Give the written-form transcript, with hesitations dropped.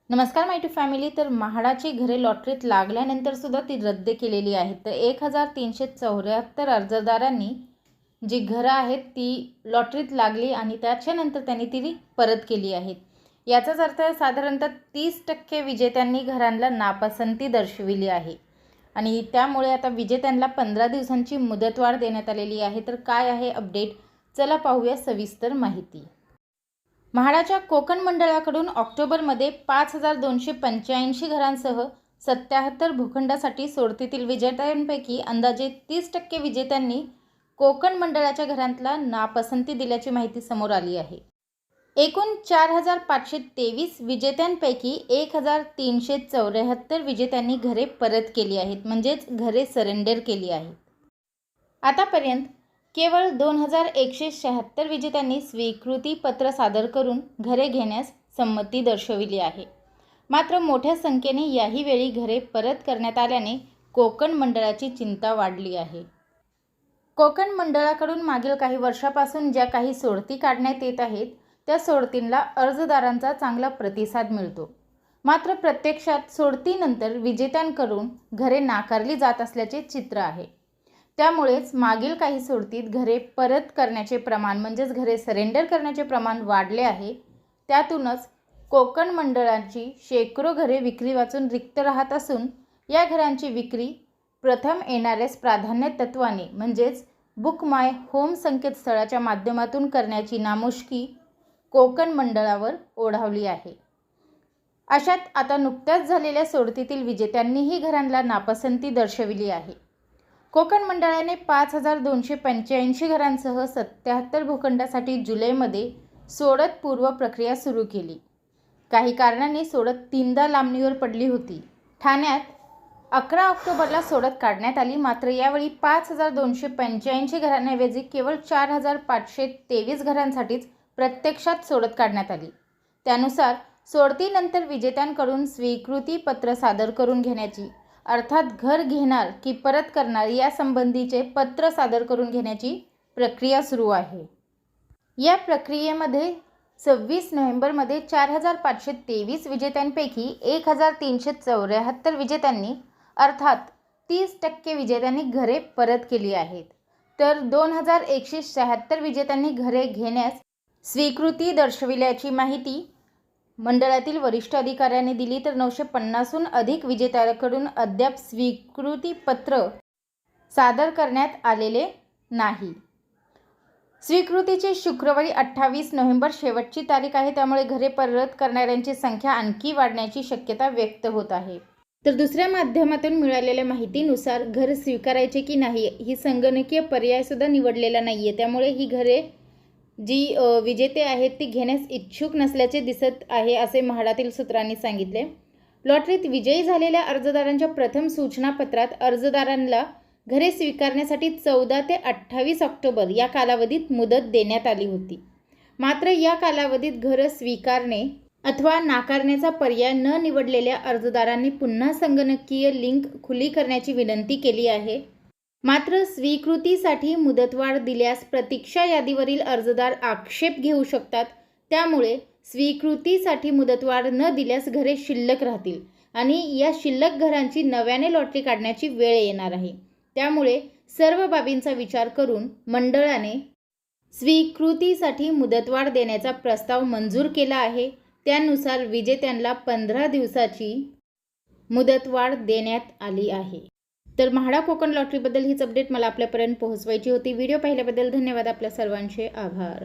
नमस्कार माय to family. तर म्हाडाची घरे लॉटरीत लागल्यानंतर सुद्धा ती रद्द केलेली आहेत। तर 1374 अर्जदारांनी जी घरं आहेत ती लॉटरीत लागली आणि त्याच्यानंतर त्यांनी ती परत केली आहेत। याचाच अर्थ साधारणतः 30% विजेत्यांनी घरांना नापसंती दर्शविली आहे आणि त्यामुळे आता विजेत्यांना 15 दिवसांची मुदतवाढ देण्यात आलेली आहे। तर काय आहे अपडेट, चला पाहूया सविस्तर माहिती। म्हाडाच्या कोकण मंडळाकडून ऑक्टोबरमध्ये 5285 घरांसह 77 भूखंडासाठी सोडतीतील विजेत्यांपैकी अंदाजे 30% विजेत्यांनी कोकण मंडळाच्या घरांना नापसंती दिल्याची माहिती समोर आली आहे। एकूण 4523 विजेत्यांपैकी 1374 विजेत्यांनी घरे परत केली आहेत, म्हणजेच घरे सरेंडर केली आहेत। आतापर्यंत केवळ 2176 विजेत्यांनी स्वीकृती पत्र सादर करून घरे घेण्यास संमती दर्शविली आहे। मात्र मोठ्या संख्येने याही वेळी घरे परत करण्यात आल्याने कोकण मंडळाची चिंता वाढली आहे। कोकण मंडळाकडून मागील काही वर्षापासून ज्या काही सोडती काढण्यात येत आहेत त्या सोडतींना अर्जदारांचा चांगला प्रतिसाद मिळतो। मात्र प्रत्यक्षात सोडतीनंतर विजेत्यांकडून घरे नाकारली जात असल्याचे चित्र आहे। त्यामुळेच मागील काही सोडतीत घरे परत करण्याचे प्रमाण म्हणजेच घरे सरेंडर करण्याचे प्रमाण वाढले आहे। त्यातूनच कोकण मंडळाची शेकडो घरे विक्री वाचून रिक्त राहत असून या घरांची विक्री प्रथम येणाऱ्यास प्राधान्य तत्वाने म्हणजेच बुक माय होम संकेतस्थळाच्या माध्यमातून करण्याची नामुष्की कोकण मंडळावर ओढावली आहे। अशात आता नुकत्याच झालेल्या सोडतीतील विजेत्यांनीही घरांना नापसंती दर्शविली आहे। कोकण मंडळाने 5285 घरांसह 77 भूखंडासाठी जुलैमध्ये सोडत पूर्व प्रक्रिया सुरू केली। काही कारणांनी सोडत तीनदा लांबणीवर पडली होती। ठाण्यात 11 ऑक्टोबरला सोडत काढण्यात आली, मात्र यावेळी 5285 घरांऐवजी केवळ 4523 घरांसाठीच प्रत्यक्षात सोडत काढण्यात आली। त्यानुसार सोडतीनंतर विजेत्यांकडून स्वीकृती पत्र सादर करून घेण्याची, अर्थात घर घेणार की परत करणार यासंबंधीचे पत्र सादर करून घेण्याची प्रक्रिया सुरू आहे। या प्रक्रियेमध्ये 26 नोव्हेंबरमध्ये 4523 विजेत्यांपैकी 1374 विजेत्यांनी अर्थात 30% विजेत्यांनी घरे परत केली आहेत। तर 2176 विजेत्यांनी घरे घेण्यास स्वीकृती दर्शविल्याची माहिती मंडळातील वरिष्ठ अधिकाऱ्यांनी दिली। तर 950हून अधिक विजेत्यांकडून अद्याप स्वीकृती पत्र सादर करण्यात आलेले नाही। स्वीकृतीची शुक्रवारी 28 नोव्हेंबर शेवटची तारीख आहे, त्यामुळे घरे परत करणाऱ्यांची संख्या आणखी वाढण्याची शक्यता व्यक्त होत आहे। तर दुसऱ्या माध्यमातून मिळालेल्या माहितीनुसार घर स्वीकारायचे की नाही ही संगणकीय पर्याय सुद्धा निवडलेला नाहीये, त्यामुळे ही घरे जी विजेते आहेत ती घेण्यास इच्छुक नसल्याचे दिसत आहे, असे म्हाडातील सूत्रांनी सांगितले। लॉटरीत विजयी झालेल्या अर्जदारांच्या प्रथम सूचनापत्रात अर्जदारांना घरे स्वीकारण्यासाठी 14 ते 28 ऑक्टोबर या कालावधीत मुदत देण्यात आली होती। मात्र या कालावधीत घरं स्वीकारणे अथवा नाकारण्याचा पर्याय न निवडलेल्या अर्जदारांनी पुन्हा संगणकीय लिंक खुली करण्याची विनंती केली आहे। मात्र स्वीकृतीसाठी मुदतवाढ दिल्यास प्रतीक्षा यादीवरील अर्जदार आक्षेप घेऊ शकतात, त्यामुळे स्वीकृतीसाठी मुदतवाढ न दिल्यास घरे शिल्लक राहतील आणि या शिल्लक घरांची नव्याने लॉटरी काढण्याची वेळ येणार आहे। त्यामुळे सर्व बाबींचा विचार करून मंडळाने स्वीकृतीसाठी मुदतवाढ देण्याचा प्रस्ताव मंजूर केला आहे। त्यानुसार विजेत्यांना 15 दिवसाची मुदतवाढ देण्यात आली आहे। तर म्हाडा कोकण लॉटरीबद्दल हीच अपडेट मला आपल्यापर्यंत पोहोचवायची होती। व्हिडिओ पाहिल्याबद्दल धन्यवाद। आपल्या सर्वांचे आभार।